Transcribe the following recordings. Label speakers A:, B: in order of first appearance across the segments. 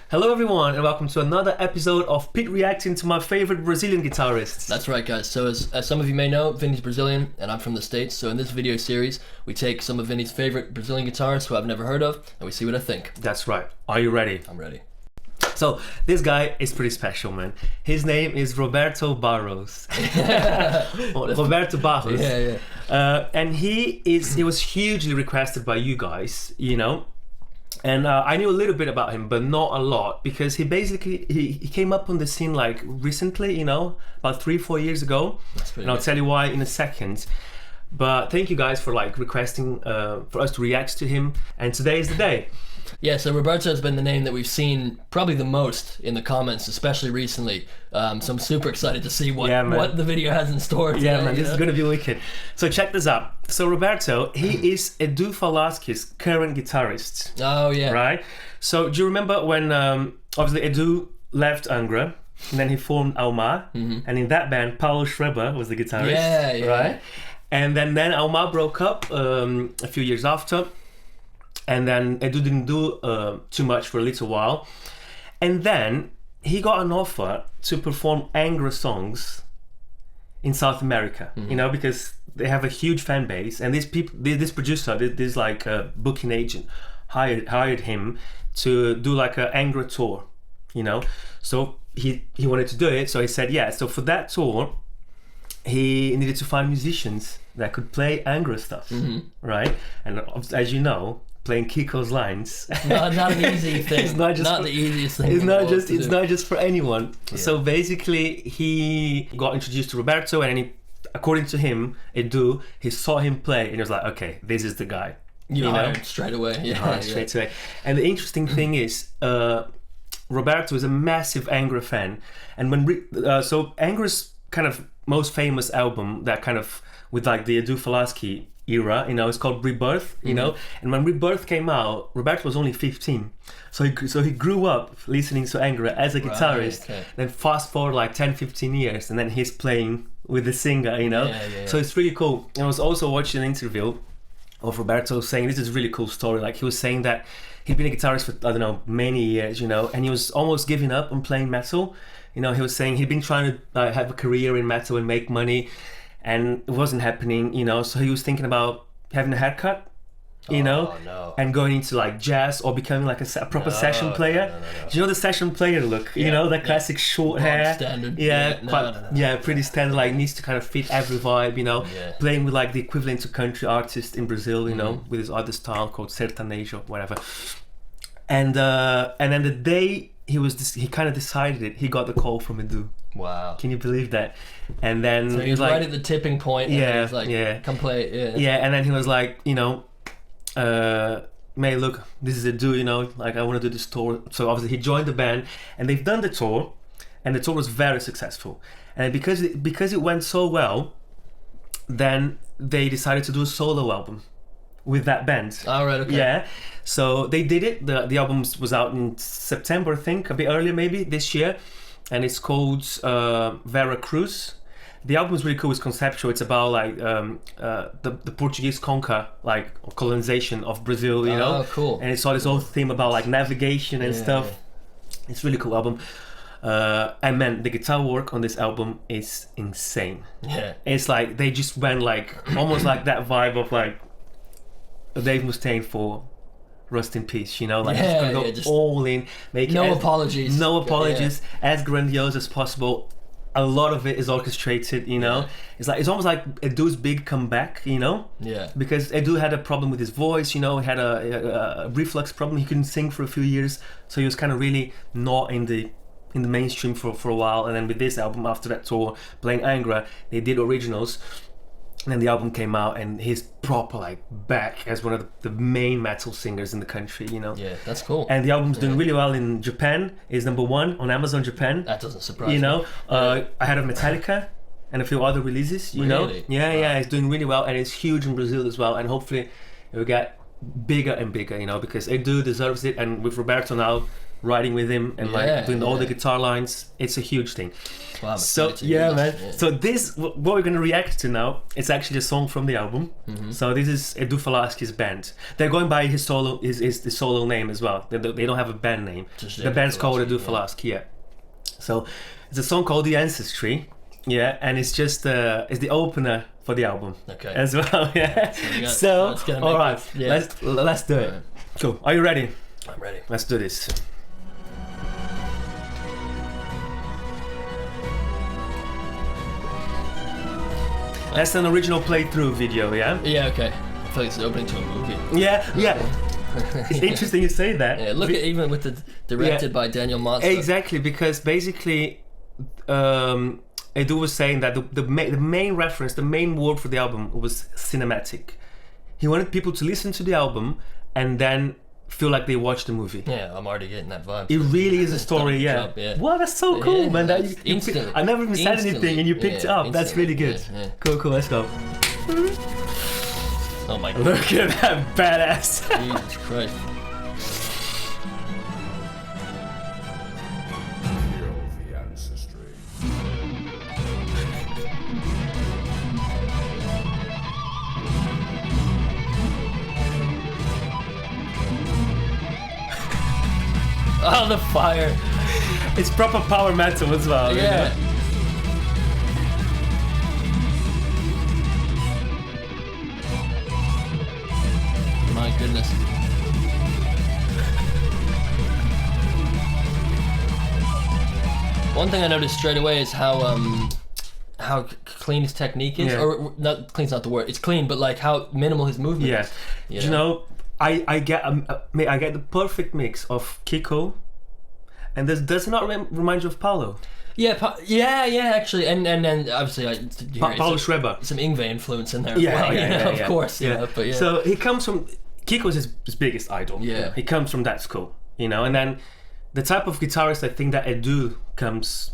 A: Hello everyone and welcome to another episode of Pete reacting to my favorite Brazilian guitarists.
B: That's right, guys. So as some of you may know, Vinnie's Brazilian and I'm from the States. So in this video series, we take some of Vinnie's favorite Brazilian guitarists who I've never heard of and we see what I think.
A: That's right. Are you ready?
B: I'm ready.
A: So this guy is pretty special, man. His name is Roberto Barros. Roberto Barros.
B: Yeah.
A: And he was hugely requested by you guys, you know. And I knew a little bit about him, but not a lot, because he basically he came up on the scene like recently, you know, about 3-4 years ago. And I'll tell you why in a second. But thank you guys for like requesting for us to react to him, and today is the day.
B: Yeah, so Roberto has been the name that we've seen probably the most in the comments, especially recently. So I'm super excited to see what the video has in store today.
A: Yeah, man, this is gonna be wicked. So check this out. So Roberto, he is Edu Falaschi's current guitarist.
B: Oh yeah.
A: Right? So do you remember when obviously Edu left Angra, and then he formed Almar, and in that band, Paulo Schreber was the guitarist.
B: Yeah.
A: Right? And then Almar broke up a few years after. And then Edu didn't do too much for a little while. And then he got an offer to perform Angra songs in South America, you know, because they have a huge fan base. And this producer, this like booking agent, hired him to do like an Angra tour, you know. So he wanted to do it, so he said yeah. So for that tour, he needed to find musicians that could play Angra stuff, right? And as you know, playing Kiko's lines.
B: Not an easy thing.
A: It's not
B: the easiest thing.
A: It's not just for anyone. Yeah. So basically, he got introduced to Roberto, and according to him, Edu, he saw him play, and he was like, okay, this is the guy.
B: You know, straight away. Yeah,
A: straight away. And the interesting thing is, Roberto is a massive Angra fan, and so Angra's kind of most famous album, that kind of with like the Edu Falaschi era, you know, it's called Rebirth, you know. And when Rebirth came out, Roberto was only 15, so he grew up listening to Angra as a guitarist.
B: Okay.
A: Then fast forward like 10-15 years, and then he's playing with the singer, you know. So it's really cool. And I was also watching an interview of Roberto saying, this is a really cool story, like he was saying that he'd been a guitarist for, I don't know, many years, you know, and he was almost giving up on playing metal. You know, he was saying he'd been trying to have a career in metal and make money, and it wasn't happening, you know. So he was thinking about having a haircut, you know, and going into like jazz or becoming like a proper session player. No. Do you know the session player look? You know, that classic short hair.
B: Standard.
A: Pretty standard. Like needs to kind of fit every vibe, you know. Playing with like the equivalent to country artist in Brazil, you know, with his other style called sertanejo, whatever. And then the day he kind of decided it, he got the call from Edu.
B: Wow.
A: Can you believe that? And then
B: so he was like, right at the tipping point. And he was like, come play.
A: Yeah, and then he was like, you know, May, look, this is Edu, you know, like I want to do this tour. So obviously he joined the band, and they've done the tour, and the tour was very successful. And because it went so well, then they decided to do a solo album with that band.
B: All right, okay.
A: Yeah, so they did it. The album was out in September, I think, a bit earlier maybe this year, and it's called Vera Cruz. The album is really cool. It's conceptual. It's about like the Portuguese conquer, like colonization of Brazil, you know.
B: Oh, cool.
A: And it's all this whole theme about like navigation and stuff. Yeah. It's a really cool album. And man, the guitar work on this album is insane.
B: Yeah.
A: It's like they just went like almost like that vibe of like Dave Mustaine for Rust in Peace, you know, like just gonna go all in, make
B: no apologies,
A: as grandiose as possible. A lot of it is orchestrated, you know. It's almost like Edu's big comeback, you know. Yeah. Because Edu had a problem with his voice, you know. He had a reflux problem. He couldn't sing for a few years, so he was kind of really not in the mainstream for a while. And then with this album, after that tour, playing Angra, they did originals. And then the album came out, and he's proper like back as one of the main metal singers in the country, you know.
B: Yeah, that's cool.
A: And the album's doing really well in Japan. It's #1 on Amazon Japan.
B: That doesn't surprise me.
A: You know, ahead of Metallica and a few other releases. You know, yeah, it's doing really well, and it's huge in Brazil as well. And hopefully, it will get bigger and bigger, you know, because Edu deserves it. And with Roberto now writing with him and like doing all the guitar lines. It's a huge thing. Wow, so yeah, man. Yeah. So this, what we're gonna react to now, it's actually a song from the album. So this is Edu Falaschi's band. They're going by his solo, his the solo name as well. They don't have a band name. Just the band's called Edu Falaschi. Yeah. So it's a song called The Ancestry. Yeah, and it's just it's the opener for the album. Okay. As well. Yeah. So all right, let's do it. Right. Cool. Are you ready?
B: I'm ready.
A: Let's do this. That's an original playthrough video, yeah?
B: Yeah, okay. I feel like it's opening to a movie.
A: Yeah. It's interesting you say that.
B: Yeah, look at even with the directed by Daniel Mazza.
A: Exactly, because basically Edu was saying that the main reference, the main word for the album was cinematic. He wanted people to listen to the album and then feel like they watched the movie.
B: Yeah, I'm already getting that vibe.
A: It really is a story, yeah. Wow, that's so cool, man. That I never even said anything and you picked it up. That's really good. Cool, let's go.
B: Oh my god.
A: Look at that badass.
B: Jesus Christ. Oh, the fire.
A: It's proper power metal as well.
B: Yeah.
A: You know?
B: My goodness. One thing I noticed straight away is how clean his technique is. Or not clean's not the word. It's clean, but like how minimal his movement is.
A: You know, I get the perfect mix of Kiko, and this does not remind you of Paulo.
B: Yeah, actually, and obviously,
A: Paulo Schreber.
B: Some Yngwie influence in there. Of course. But
A: so he comes from Kiko's his biggest idol.
B: Yeah,
A: he comes from that school, you know, and then the type of guitarist I think that Edu comes,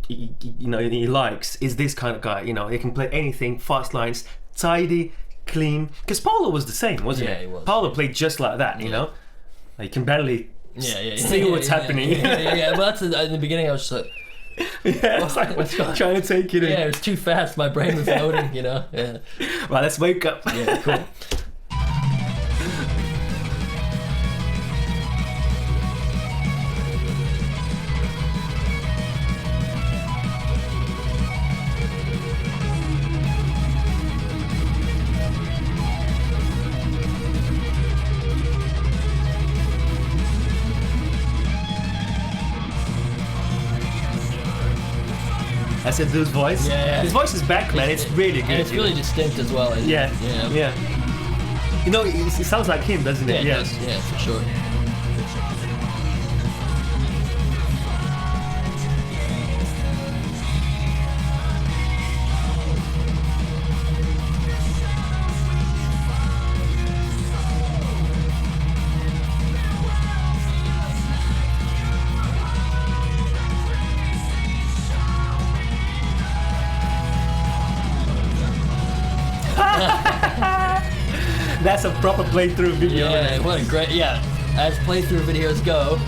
A: he likes is this kind of guy. You know, he can play anything, fast lines, tidy. Clean, because Paulo was the same, wasn't he?
B: Yeah, he was.
A: Paulo played just like that, you know. Like, you can barely see what's happening.
B: Yeah. Well, that's in the beginning. I was just like,
A: it's like trying to take it in.
B: Yeah, it was too fast. My brain was loading, you know. Yeah.
A: Right, let's wake up.
B: Yeah, cool.
A: I said Dude's voice.
B: Yeah.
A: His voice is back, man. It's really good.
B: And it's really distinct as well.
A: Yeah. You know, it sounds like him, doesn't it?
B: Yeah, it does. Yeah, for sure.
A: That's a proper playthrough video.
B: Yeah, what a great, as playthrough videos go,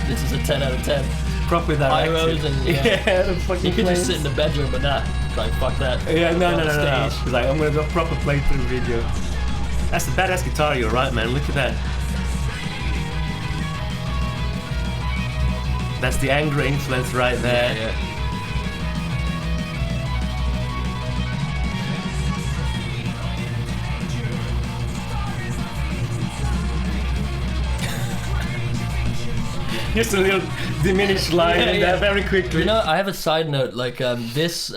B: this is a 10 out of 10.
A: Proper directed.
B: Pyros and,
A: the fucking
B: you could just sit in the bedroom, but nah, like, fuck that.
A: Yeah, no. He's like, I'm gonna do a proper playthrough video. That's a badass guitar, you're right, man. Look at that. That's the Angra influence right there.
B: Yeah.
A: Just a little diminished line in there very quickly.
B: You know, I have a side note. Like this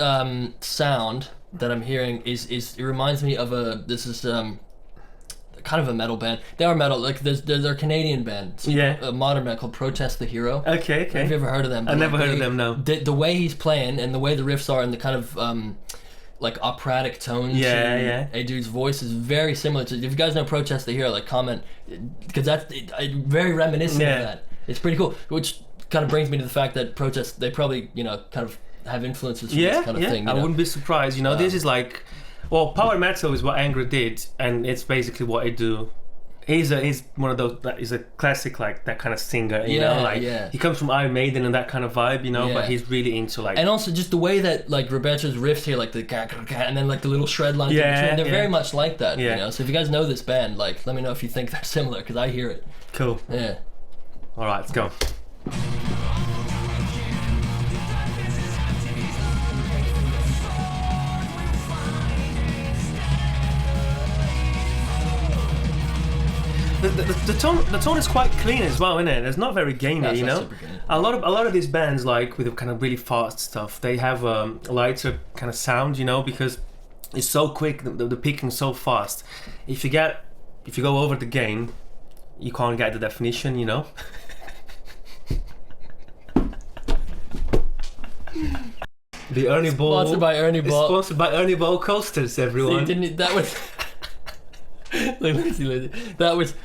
B: sound that I'm hearing it reminds me of kind of a metal band. They are metal. Like they're a Canadian band. A modern band called Protest the Hero.
A: Okay.
B: Have you ever heard of them?
A: I've never heard of them. No.
B: The way he's playing and the way the riffs are and the kind of like operatic tones. A dude's voice is very similar to. If you guys know Protest the Hero, like comment because that's very reminiscent of that. It's pretty cool, which kind of brings me to the fact that Protest, they probably, kind of have influences from this kind of thing.
A: I wouldn't be surprised. This is like, well, power metal is what Angra did, and it's basically what I do He's one of those. He's a classic like that kind of singer. You know, like he comes from Iron Maiden and that kind of vibe. You know, but he's really into like.
B: And also just the way that like Roberto's riffs here, like the and then like the little shred lines in between, they're very much like that. You know, so if you guys know this band, like let me know if you think they're similar because I hear it.
A: Cool.
B: Yeah.
A: All right, let's go. The tone is quite clean as well, isn't it? It's not very gamey, you know. A lot of these bands, like with the kind of really fast stuff, they have a lighter kind of sound, you know, because it's so quick. The picking so fast. If you go over the gain, you can't get the definition, you know. The Ernie Ball.
B: Sponsored by Ernie Ball.
A: Sponsored by Ernie Ball coasters, everyone.
B: See, that was.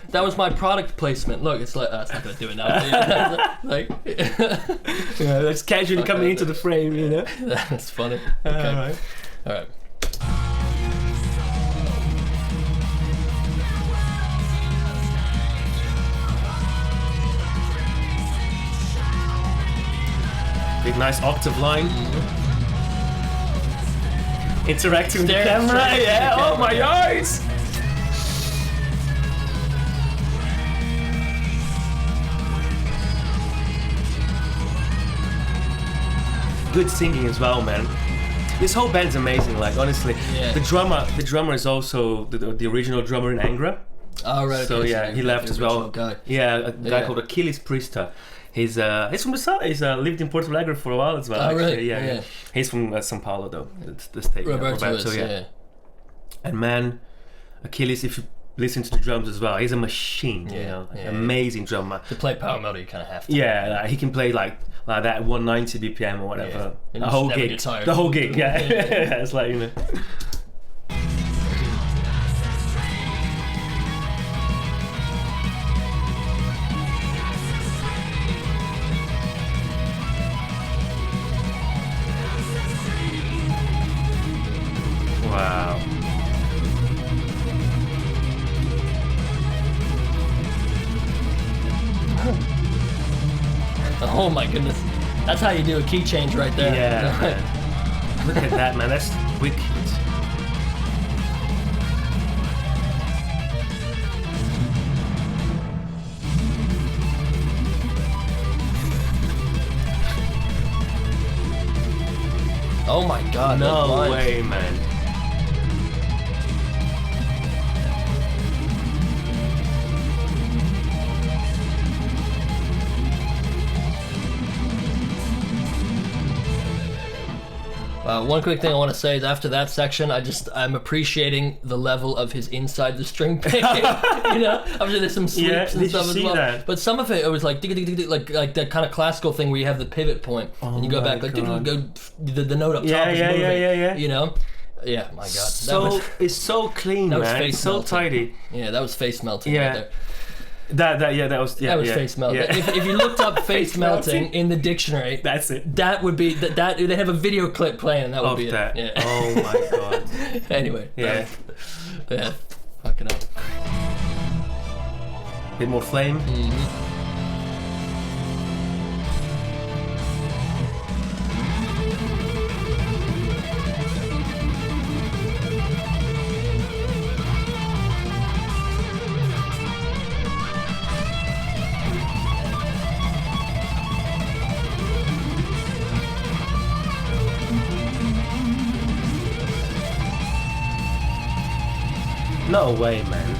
B: That was my product placement. Look, it's like it's not gonna do it now. Like,
A: yeah, that's casually coming into the frame, you know.
B: That's funny. Okay. All right.
A: Big nice octave line. Interacting with the camera. Yeah. Oh my eyes. Good singing as well, man. This whole band's amazing. Like honestly, the drummer is also the original drummer in Angra.
B: Oh right.
A: So he left as well.
B: Guy.
A: Yeah, a guy called Achilles Prista. He's from the south. He's lived in Porto Alegre for a while as well.
B: Oh really?
A: Yeah. He's from São Paulo though. It's the state.
B: Roberto is, yeah.
A: And man, Achilles, if you listen to the drums as well, he's a machine. You know, amazing drummer.
B: To play power metal, you kind of have to.
A: Yeah, like, he can play like that 190 BPM or whatever.
B: Yeah.
A: The whole gig. The whole gig. Yeah. It's like, you know. Wow.
B: Oh my goodness. That's how you do a key change right there.
A: Yeah. Look at that, man. That's wicked.
B: Oh my god.
A: No way, man.
B: One quick thing I want to say is after that section, I'm appreciating the level of his inside the string picking. You know, obviously there's some sweeps and stuff as well. That? But some of it was like like that kind of classical thing where you have the pivot point and you go back like go the note up top.
A: Yeah.
B: You know. Yeah, my god.
A: It's so clean, man. It's so tidy.
B: Yeah, that was face melting right there.
A: That was
B: face melting. Yeah. If you looked up face melting in the dictionary,
A: that's it.
B: That would be that. They have a video clip playing. That would be
A: that.
B: it. Yeah.
A: Oh my god.
B: Anyway.
A: Yeah.
B: Fucking up.
A: Bit more flame.
B: Mm-hmm.
A: No way, man.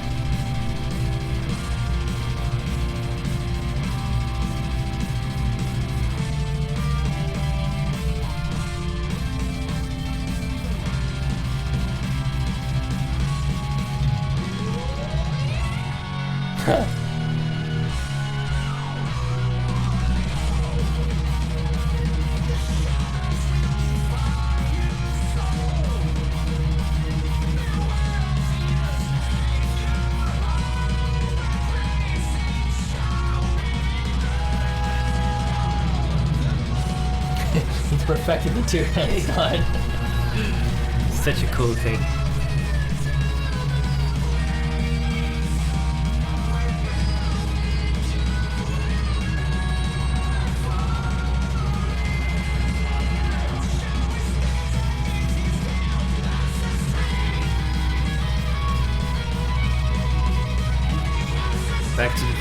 B: Perfected the two-hand slide.
A: Such a cool thing.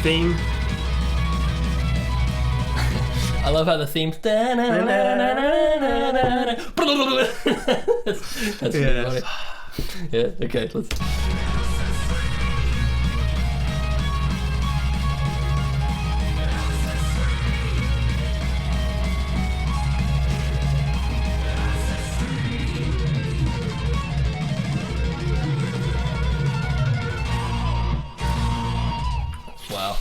A: theme.
B: I love how the theme's... That's really funny. Yeah, okay, let's... Wow.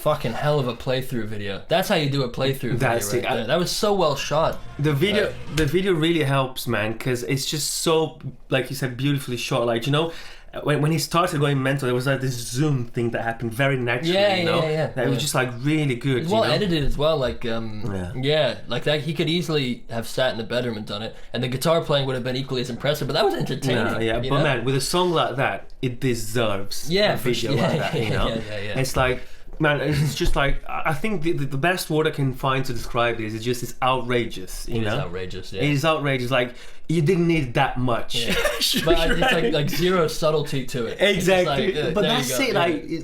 B: Fucking hell of a playthrough video. That's how you do a playthrough video right there. That was so well shot.
A: The video really helps, man, because it's just so, like you said, beautifully shot. Like, you know, when he started going mental, there was like this zoom thing that happened very naturally, you know? That was just like really good.
B: Well edited as well, like like that. He could easily have sat in the bedroom and done it, and the guitar playing would have been equally as impressive. But that was entertaining.
A: But man, with a song like that, it deserves a video like that. You know, it's like. Man, it's just like, I think the best word I can find to describe this is just, it's outrageous, you know?
B: It is outrageous, yeah.
A: It is outrageous, like, you didn't need that much.
B: Yeah. But it's like zero subtlety to it.
A: Exactly.
B: Like,
A: but that's it,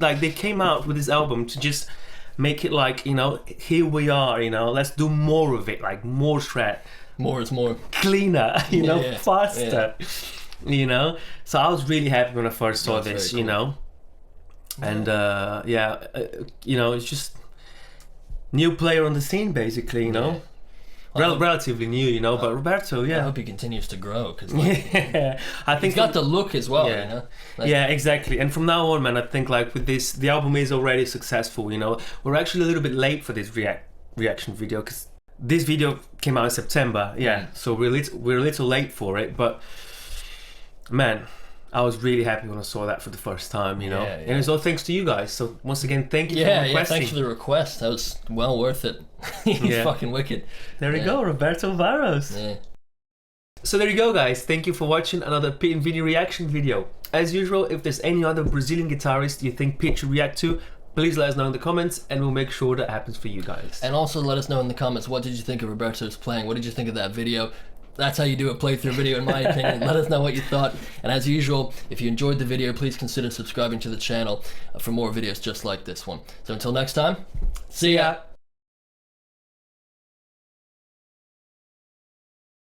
A: like they came out with this album to just make it like, you know, here we are, you know, let's do more of it, like more shred.
B: More is more.
A: Cleaner, you know, faster, you know? So I was really happy when I first saw this, you know? And you know, it's just new player on the scene, basically, you know. Relatively new, you know, but Roberto,
B: I hope he continues to grow, because I think he's got the look as well, you know.
A: Exactly. And from now on, man, I think like with this, the album is already successful, you know. We're actually a little bit late for this reaction video, because this video came out in September, so we're a little late for it, but man, I was really happy when I saw that for the first time, you know. And it was all thanks to you guys. So once again, thank you for requesting.
B: Thanks for the request. That was well worth it. He's fucking wicked.
A: There we go, Roberto Barros. So there you go, guys. Thank you for watching another Pete and Vinnie reaction video. As usual, if there's any other Brazilian guitarist you think Pete should react to, please let us know in the comments, and we'll make sure that happens for you guys. And also let us know in the comments, what did you think of Roberto's playing? What did you think of that video? That's how you do a playthrough video, in my opinion. Let us know what you thought. And as usual, if you enjoyed the video, please consider subscribing to the channel for more videos just like this one. So until next time, see ya!